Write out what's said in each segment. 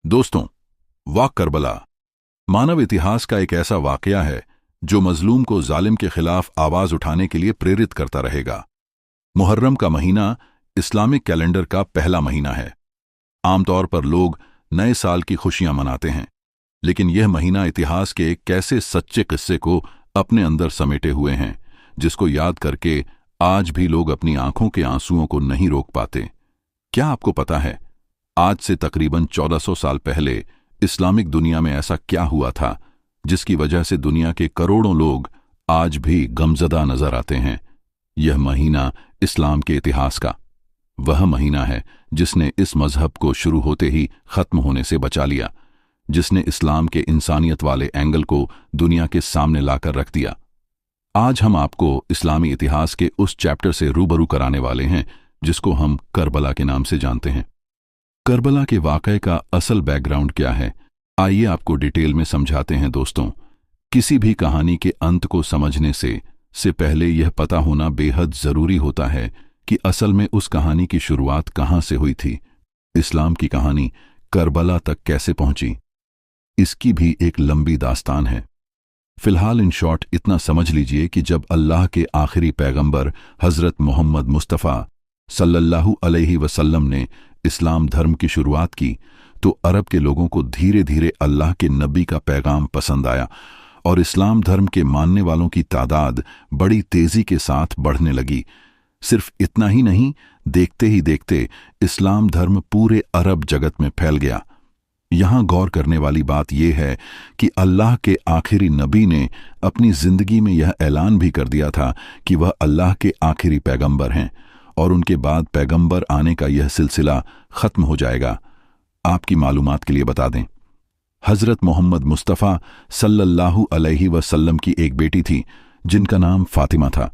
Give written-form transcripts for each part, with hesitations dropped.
दोस्तों, वाक़ करबला मानव इतिहास का एक ऐसा वाक़या है जो मजलूम को जालिम के खिलाफ आवाज उठाने के लिए प्रेरित करता रहेगा। मुहर्रम का महीना इस्लामिक कैलेंडर का पहला महीना है। आमतौर पर लोग नए साल की खुशियां मनाते हैं, लेकिन यह महीना इतिहास के एक कैसे सच्चे किस्से को अपने अंदर समेटे हुए हैं जिसको याद करके आज भी लोग अपनी आंखों के आंसुओं को नहीं रोक पाते। क्या आपको पता है, आज से तकरीबन 1400 साल पहले इस्लामिक दुनिया में ऐसा क्या हुआ था जिसकी वजह से दुनिया के करोड़ों लोग आज भी गमजदा नजर आते हैं। यह महीना इस्लाम के इतिहास का वह महीना है जिसने इस मजहब को शुरू होते ही खत्म होने से बचा लिया, जिसने इस्लाम के इंसानियत वाले एंगल को दुनिया के सामने लाकर रख दिया। आज हम आपको इस्लामी इतिहास के उस चैप्टर से रूबरू कराने वाले हैं जिसको हम करबला के नाम से जानते हैं। करबला के वाक़ये का असल बैकग्राउंड क्या है, आइए आपको डिटेल में समझाते हैं। दोस्तों, किसी भी कहानी के अंत को समझने से पहले यह पता होना बेहद जरूरी होता है कि असल में उस कहानी की शुरुआत कहां से हुई थी। इस्लाम की कहानी करबला तक कैसे पहुंची, इसकी भी एक लंबी दास्तान है। फिलहाल इन शॉर्ट इतना समझ लीजिए कि जब अल्लाह के आखिरी पैगंबर हजरत मोहम्मद मुस्तफ़ा सल्लल्लाहु अलैहि वसल्लम ने इस्लाम धर्म की शुरुआत की तो अरब के लोगों को धीरे धीरे अल्लाह के नबी का पैगाम पसंद आया और इस्लाम धर्म के मानने वालों की तादाद बड़ी तेजी के साथ बढ़ने लगी। सिर्फ इतना ही नहीं, देखते ही देखते इस्लाम धर्म पूरे अरब जगत में फैल गया। यहां गौर करने वाली बात यह है कि अल्लाह के आखिरी नबी ने अपनी जिंदगी में यह ऐलान भी कर दिया था कि वह अल्लाह के आखिरी पैगंबर हैं और उनके बाद पैगंबर आने का यह सिलसिला खत्म हो जाएगा। आपकी मालूमात के लिए बता दें, हजरत मोहम्मद मुस्तफ़ा सल्लल्लाहु अलैहि वसल्लम की एक बेटी थी जिनका नाम फातिमा था।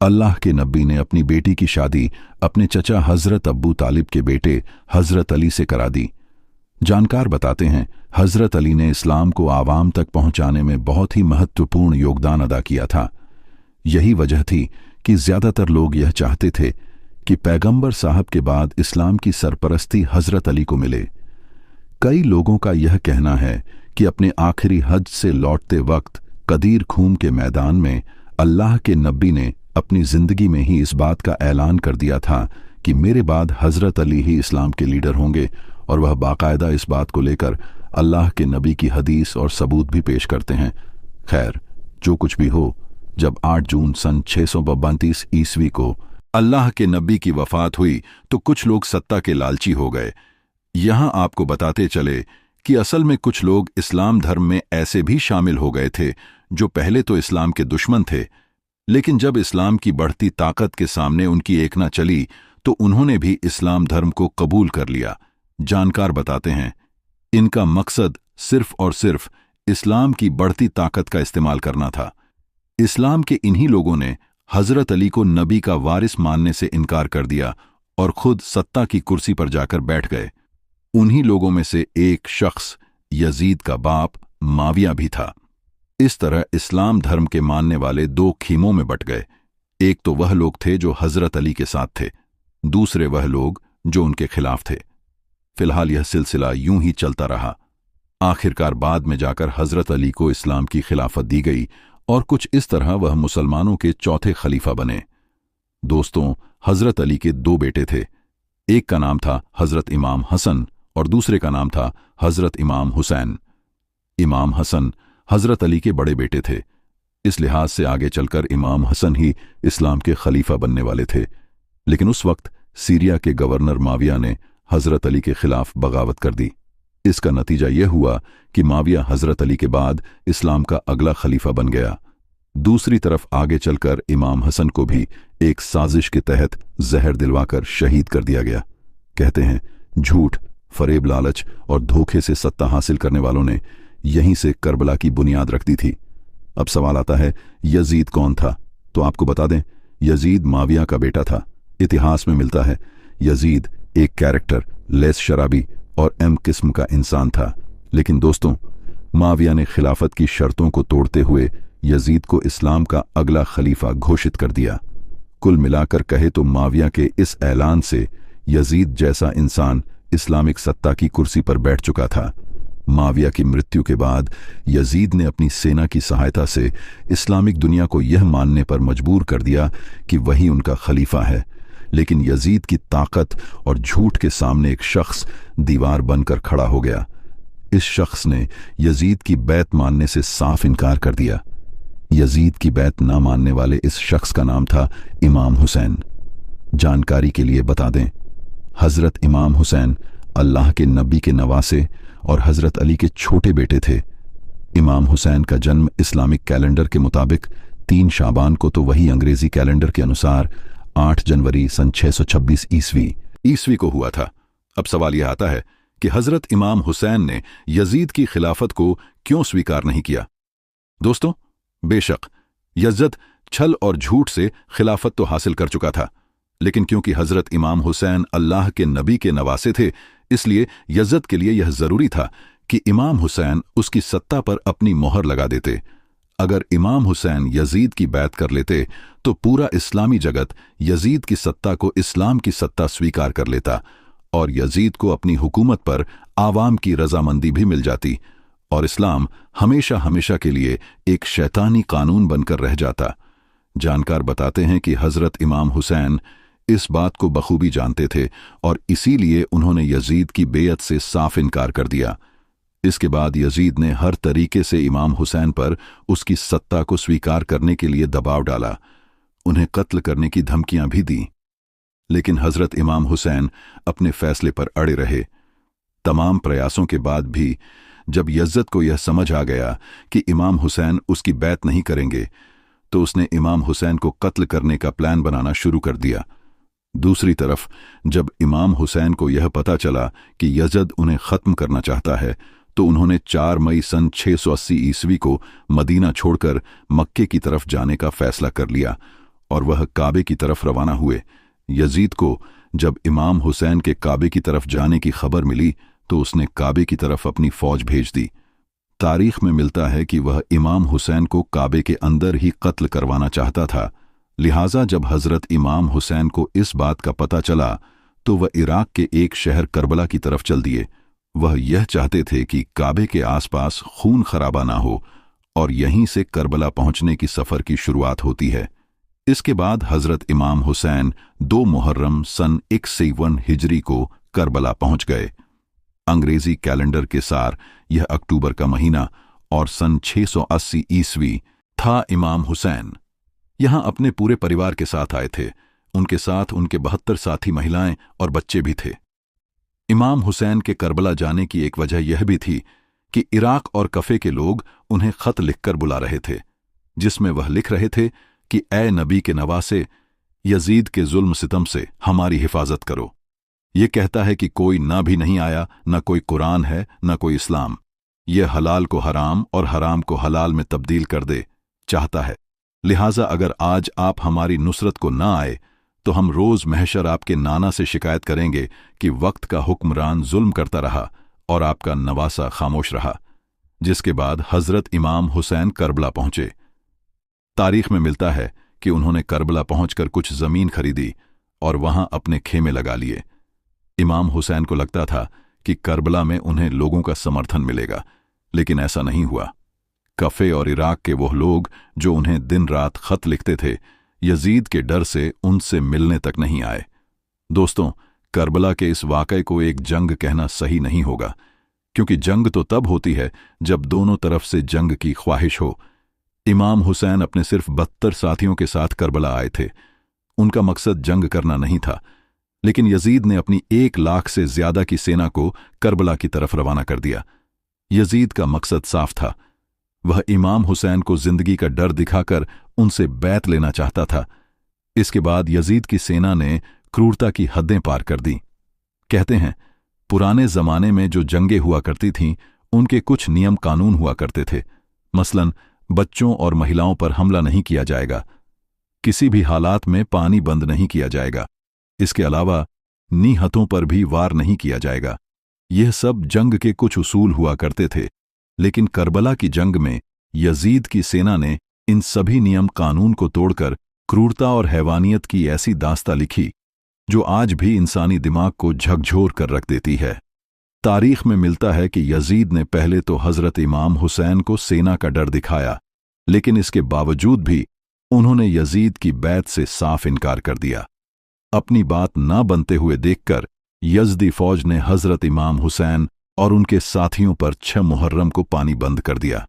अल्लाह के नबी ने अपनी बेटी की शादी अपने चचा हजरत अब्बू तालिब के बेटे हजरत अली से करा दी। जानकार बताते हैं, हजरत अली ने इस्लाम को आवाम तक पहुंचाने में बहुत ही महत्वपूर्ण योगदान अदा किया था। यही वजह थी कि ज्यादातर लोग यह चाहते थे कि पैगंबर साहब के बाद इस्लाम की सरपरस्ती हजरत अली को मिले। कई लोगों का यह कहना है कि अपने आखिरी हज से लौटते वक्त कदीर खूम के मैदान में अल्लाह के नबी ने अपनी जिंदगी में ही इस बात का ऐलान कर दिया था कि मेरे बाद हजरत अली ही इस्लाम के लीडर होंगे, और वह बाकायदा इस बात को लेकर अल्लाह के नबी की हदीस और सबूत भी पेश करते हैं। खैर, जो कुछ भी हो, जब 8 जून सन 632 ईस्वी को अल्लाह के नबी की वफात हुई तो कुछ लोग सत्ता के लालची हो गए। यहां आपको बताते चले कि असल में कुछ लोग इस्लाम धर्म में ऐसे भी शामिल हो गए थे जो पहले तो इस्लाम के दुश्मन थे, लेकिन जब इस्लाम की बढ़ती ताकत के सामने उनकी एक न चली तो उन्होंने भी इस्लाम धर्म को कबूल कर लिया। जानकार बताते हैं, इनका मकसद सिर्फ और सिर्फ इस्लाम की बढ़ती ताकत का इस्तेमाल करना था। इस्लाम के इन्हीं लोगों ने हजरत अली को नबी का वारिस मानने से इनकार कर दिया और खुद सत्ता की कुर्सी पर जाकर बैठ गए। उन्हीं लोगों में से एक शख्स यजीद का बाप माविया भी था। इस तरह इस्लाम धर्म के मानने वाले 2 खीमों में बट गए। एक तो वह लोग थे जो हजरत अली के साथ थे, दूसरे वह लोग जो उनके खिलाफ थे। फिलहाल यह सिलसिला यूं ही चलता रहा। आखिरकार बाद में जाकर हजरत अली को इस्लाम की खिलाफत दी गई और कुछ इस तरह वह मुसलमानों के चौथे खलीफा बने। दोस्तों, हजरत अली के 2 बेटे थे। एक का नाम था हजरत इमाम हसन और दूसरे का नाम था हजरत इमाम हुसैन। इमाम हसन हजरत अली के बड़े बेटे थे, इस लिहाज से आगे चलकर इमाम हसन ही इस्लाम के खलीफा बनने वाले थे। लेकिन उस वक्त सीरिया के गवर्नर माविया ने हजरत अली के खिलाफ बगावत कर दी। इसका नतीजा यह हुआ कि माविया हजरत अली के बाद इस्लाम का अगला खलीफा बन गया। दूसरी तरफ आगे चलकर इमाम हसन को भी एक साजिश के तहत जहर दिलवाकर शहीद कर दिया गया। कहते हैं, झूठ, फरेब, लालच और धोखे से सत्ता हासिल करने वालों ने यहीं से करबला की बुनियाद रख दी थी। अब सवाल आता है, यजीद कौन था? तो आपको बता दें, यजीद माविया का बेटा था। इतिहास में मिलता है यजीद एक कैरेक्टर, लेस शराबी और एम किस्म का इंसान था। लेकिन दोस्तों, माविया ने खिलाफत की शर्तों को तोड़ते हुए यजीद को इस्लाम का अगला खलीफा घोषित कर दिया। कुल मिलाकर कहे तो माविया के इस ऐलान से यजीद जैसा इंसान इस्लामिक सत्ता की कुर्सी पर बैठ चुका था। माविया की मृत्यु के बाद यजीद ने अपनी सेना की सहायता से इस्लामिक दुनिया को यह मानने पर मजबूर कर दिया कि वही उनका खलीफा है। लेकिन यजीद की ताकत और झूठ के सामने एक शख्स दीवार बनकर खड़ा हो गया। इस शख्स ने यजीद की बैत मानने से साफ इनकार कर दिया। यजीद की बैत ना मानने वाले इस शख्स का नाम था इमाम हुसैन। जानकारी के लिए बता दें, हजरत इमाम हुसैन अल्लाह के नबी के नवासे और हजरत अली के छोटे बेटे थे। इमाम हुसैन का जन्म इस्लामिक कैलेंडर के मुताबिक 3 शाबान को तो वही अंग्रेजी कैलेंडर के अनुसार 8 जनवरी सन 626 ईस्वी को हुआ था। अब सवाल यह आता है कि हजरत इमाम हुसैन ने यजीद की खिलाफत को क्यों स्वीकार नहीं किया। दोस्तों, बेशक यज़द छल और झूठ से खिलाफत तो हासिल कर चुका था, लेकिन क्योंकि हजरत इमाम हुसैन अल्लाह के नबी के नवासे थे, इसलिए यज़द के लिए यह जरूरी था कि इमाम हुसैन उसकी सत्ता पर अपनी मोहर लगा देते। अगर इमाम हुसैन यजीद की बैत कर लेते तो पूरा इस्लामी जगत यजीद की सत्ता को इस्लाम की सत्ता स्वीकार कर लेता और यजीद को अपनी हुकूमत पर आवाम की रजामंदी भी मिल जाती और इस्लाम हमेशा हमेशा के लिए एक शैतानी कानून बनकर रह जाता। जानकार बताते हैं कि हजरत इमाम हुसैन इस बात को बखूबी जानते थे और इसीलिए उन्होंने यजीद की बेयत से साफ इनकार कर दिया। इसके बाद यजीद ने हर तरीके से इमाम हुसैन पर उसकी सत्ता को स्वीकार करने के लिए दबाव डाला, उन्हें कत्ल करने की धमकियां भी दी। लेकिन हजरत इमाम हुसैन अपने फैसले पर अड़े रहे। तमाम प्रयासों के बाद भी जब यज़द को यह समझ आ गया कि इमाम हुसैन उसकी बैत नहीं करेंगे, तो उसने इमाम हुसैन को कत्ल करने का प्लान बनाना शुरू कर दिया। दूसरी तरफ जब इमाम हुसैन को यह पता चला कि यज़द उन्हें ख़त्म करना चाहता है, तो उन्होंने 4 मई सन 680 ईस्वी को मदीना छोड़कर मक्के की तरफ जाने का फैसला कर लिया और वह काबे की तरफ रवाना हुए। यजीद को जब इमाम हुसैन के काबे की तरफ जाने की खबर मिली तो उसने काबे की तरफ अपनी फौज भेज दी। तारीख में मिलता है कि वह इमाम हुसैन को काबे के अंदर ही कत्ल करवाना चाहता था। लिहाजा जब हजरत इमाम हुसैन को इस बात का पता चला तो वह इराक के एक शहर करबला की तरफ चल दिए। वह यह चाहते थे कि काबे के आसपास खून खराबा ना हो और यहीं से करबला पहुंचने की सफर की शुरुआत होती है। इसके बाद हजरत इमाम हुसैन 2 मुहर्रम सन 151 हिजरी को करबला पहुंच गए। अंग्रेजी कैलेंडर के सार यह अक्टूबर का महीना और सन 680 ईस्वी था। इमाम हुसैन यहां अपने पूरे परिवार के साथ आए थे। उनके साथ उनके 72 साथी महिलाएं और बच्चे भी थे। इमाम हुसैन के करबला जाने की एक वजह यह भी थी कि इराक और कफे के लोग उन्हें खत लिखकर बुला रहे थे, जिसमें वह लिख रहे थे कि ए नबी के नवासे, यजीद के जुल्म सितम से हमारी हिफाजत करो। ये कहता है कि कोई ना भी नहीं आया, न कोई कुरान है, न कोई इस्लाम। यह हलाल को हराम और हराम को हलाल में तब्दील कर दे चाहता है। लिहाजा अगर आज आप हमारी नुसरत को ना आए तो हम रोज महशर आपके नाना से शिकायत करेंगे कि वक्त का हुक्मरान जुल्म करता रहा और आपका नवासा खामोश रहा। जिसके बाद हजरत इमाम हुसैन करबला पहुंचे। तारीख में मिलता है कि उन्होंने करबला पहुंचकर कुछ जमीन खरीदी और वहां अपने खेमे लगा लिए। इमाम हुसैन को लगता था कि करबला में उन्हें लोगों का समर्थन मिलेगा, लेकिन ऐसा नहीं हुआ। कफे और इराक के वो लोग जो उन्हें दिन रात खत लिखते थे, यजीद के डर से उनसे मिलने तक नहीं आए। दोस्तों, करबला के इस वाक़ये को एक जंग कहना सही नहीं होगा, क्योंकि जंग तो तब होती है जब दोनों तरफ से जंग की ख्वाहिश हो। इमाम हुसैन अपने सिर्फ 72 साथियों के साथ करबला आए थे। उनका मकसद जंग करना नहीं था, लेकिन यजीद ने अपनी 1 लाख से ज्यादा की सेना को करबला की तरफ रवाना कर दिया। यजीद का मकसद साफ था, वह इमाम हुसैन को जिंदगी का डर दिखाकर उनसे बैत लेना चाहता था। इसके बाद यजीद की सेना ने क्रूरता की हदें पार कर दी। कहते हैं, पुराने जमाने में जो जंगें हुआ करती थीं, उनके कुछ नियम कानून हुआ करते थे। मसलन बच्चों और महिलाओं पर हमला नहीं किया जाएगा, किसी भी हालात में पानी बंद नहीं किया जाएगा, इसके अलावा निहतों पर भी वार नहीं किया जाएगा। यह सब जंग के कुछ उसूल हुआ करते थे, लेकिन करबला की जंग में यजीद की सेना ने इन सभी नियम कानून को तोड़कर क्रूरता और हैवानियत की ऐसी दास्ता लिखी जो आज भी इंसानी दिमाग को झकझोर कर रख देती है। तारीख में मिलता है कि यजीद ने पहले तो हजरत इमाम हुसैन को सेना का डर दिखाया, लेकिन इसके बावजूद भी उन्होंने यजीद की बैत से साफ इनकार कर दिया। अपनी बात ना बनते हुए देखकर यज़दी फौज ने हजरत इमाम हुसैन और उनके साथियों पर 6 मुहर्रम को पानी बंद कर दिया।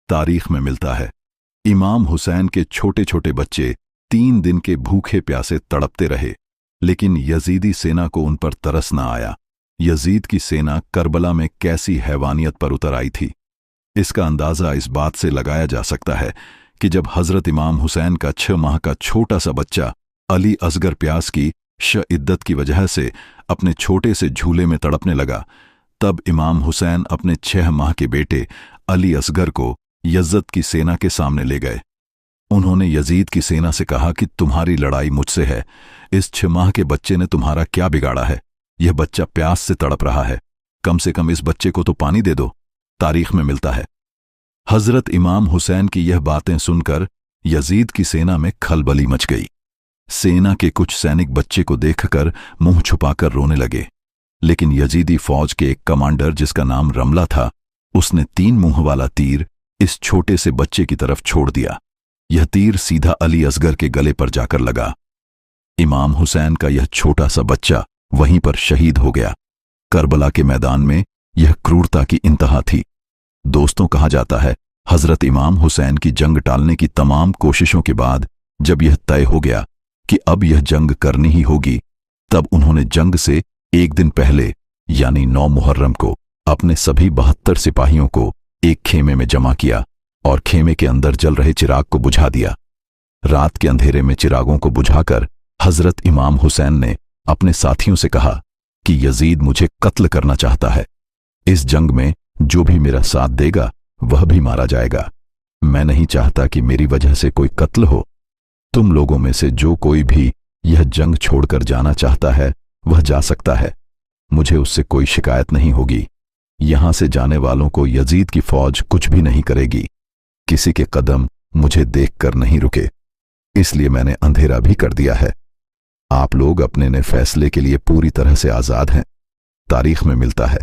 तारीख में मिलता है इमाम हुसैन के छोटे छोटे बच्चे 3 दिन के भूखे प्यासे तड़पते रहे, लेकिन यजीदी सेना को उन पर तरस न आया। यजीद की सेना करबला में कैसी हैवानियत पर उतर आई थी, इसका अंदाजा इस बात से लगाया जा सकता है कि जब हजरत इमाम हुसैन का 6 माह का छोटा सा बच्चा अली असगर प्यास की शिद्दत की वजह से अपने छोटे से झूले में तड़पने लगा, तब इमाम हुसैन अपने 6 माह के बेटे अली असगर को यज़द की सेना के सामने ले गए। उन्होंने यजीद की सेना से कहा कि तुम्हारी लड़ाई मुझसे है, इस 6 माह के बच्चे ने तुम्हारा क्या बिगाड़ा है? यह बच्चा प्यास से तड़प रहा है, कम से कम इस बच्चे को तो पानी दे दो। तारीख में मिलता है हजरत इमाम हुसैन की यह बातें सुनकर यजीद की सेना में खलबली मच गई। सेना के कुछ सैनिक बच्चे को देखकर मुंह छुपाकर रोने लगे, लेकिन यजीदी फौज के एक कमांडर जिसका नाम रमला था, उसने 3 मुंह वाला तीर इस छोटे से बच्चे की तरफ छोड़ दिया। यह तीर सीधा अली असगर के गले पर जाकर लगा। इमाम हुसैन का यह छोटा सा बच्चा वहीं पर शहीद हो गया। करबला के मैदान में यह क्रूरता की इंतहा थी। दोस्तों, कहा जाता है हजरत इमाम हुसैन की जंग टालने की तमाम कोशिशों के बाद जब यह तय हो गया कि अब यह जंग करनी ही होगी, तब उन्होंने जंग से 1 दिन पहले यानी 9 मुहर्रम को अपने सभी 72 सिपाहियों को एक खेमे में जमा किया और खेमे के अंदर जल रहे चिराग को बुझा दिया। रात के अंधेरे में चिरागों को बुझाकर हजरत इमाम हुसैन ने अपने साथियों से कहा कि यजीद मुझे कत्ल करना चाहता है। इस जंग में जो भी मेरा साथ देगा वह भी मारा जाएगा। मैं नहीं चाहता कि मेरी वजह से कोई कत्ल हो। तुम लोगों में से जो कोई भी यह जंग छोड़कर जाना चाहता है वह जा सकता है, मुझे उससे कोई शिकायत नहीं होगी। यहां से जाने वालों को यजीद की फौज कुछ भी नहीं करेगी। किसी के कदम मुझे देखकर नहीं रुके, इसलिए मैंने अंधेरा भी कर दिया है। आप लोग अपने ने फैसले के लिए पूरी तरह से आजाद हैं। तारीख में मिलता है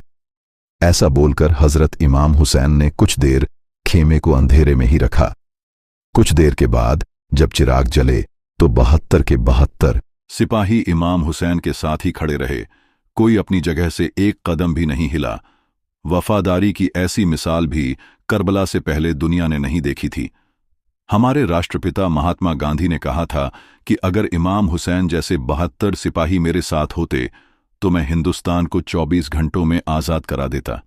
ऐसा बोलकर हजरत इमाम हुसैन ने कुछ देर खेमे को अंधेरे में ही रखा। कुछ देर के बाद जब चिराग जले तो 72 के 72 सिपाही इमाम हुसैन के साथ ही खड़े रहे। कोई अपनी जगह से एक कदम भी नहीं हिला। वफादारी की ऐसी मिसाल भी करबला से पहले दुनिया ने नहीं देखी थी। हमारे राष्ट्रपिता महात्मा गांधी ने कहा था कि अगर इमाम हुसैन जैसे 72 सिपाही मेरे साथ होते तो मैं हिंदुस्तान को 24 घंटों में आजाद करा देता।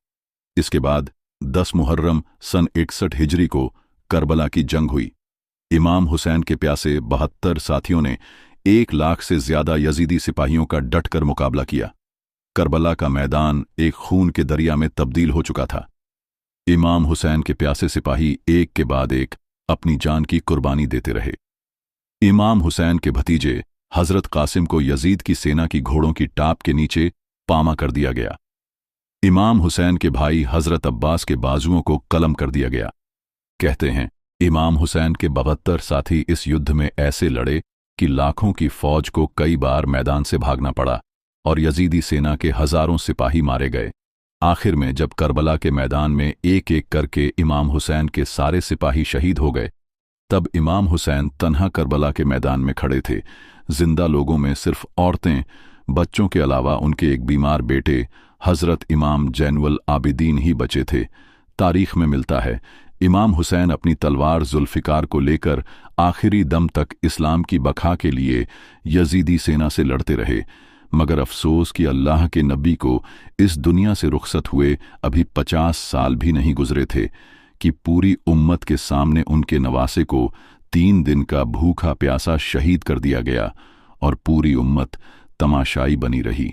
इसके बाद 10 मुहर्रम सन 61 हिजरी को करबला की जंग हुई। इमाम हुसैन के प्यासे 72 साथियों ने 1 लाख से ज्यादा यजीदी सिपाहियों का डटकर मुकाबला किया। करबला का मैदान एक खून के दरिया में तब्दील हो चुका था। इमाम हुसैन के प्यासे सिपाही एक के बाद एक अपनी जान की कुर्बानी देते रहे। इमाम हुसैन के भतीजे हजरत कासिम को यजीद की सेना की घोड़ों की टाप के नीचे पामा कर दिया गया। इमाम हुसैन के भाई हजरत अब्बास के बाजुओं को कलम कर दिया गया। कहते हैं इमाम हुसैन के 72 साथी इस युद्ध में ऐसे लड़े कि लाखों की फौज को कई बार मैदान से भागना पड़ा और यजीदी सेना के हजारों सिपाही मारे गए। आखिर में जब करबला के मैदान में एक एक करके इमाम हुसैन के सारे सिपाही शहीद हो गए, तब इमाम हुसैन तन्हा करबला के मैदान में खड़े थे। जिंदा लोगों में सिर्फ औरतें, बच्चों के अलावा उनके एक बीमार बेटे हजरत इमाम जैनुल आबिदीन ही बचे थे। तारीख में मिलता है इमाम हुसैन अपनी तलवार जुल्फिकार को लेकर आखिरी दम तक इस्लाम की बका के लिए यजीदी सेना से लड़ते रहे, मगर अफसोस कि अल्लाह के नबी को इस दुनिया से रुखसत हुए अभी 50 साल भी नहीं गुजरे थे कि पूरी उम्मत के सामने उनके नवासे को 3 दिन का भूखा प्यासा शहीद कर दिया गया और पूरी उम्मत तमाशाई बनी रही।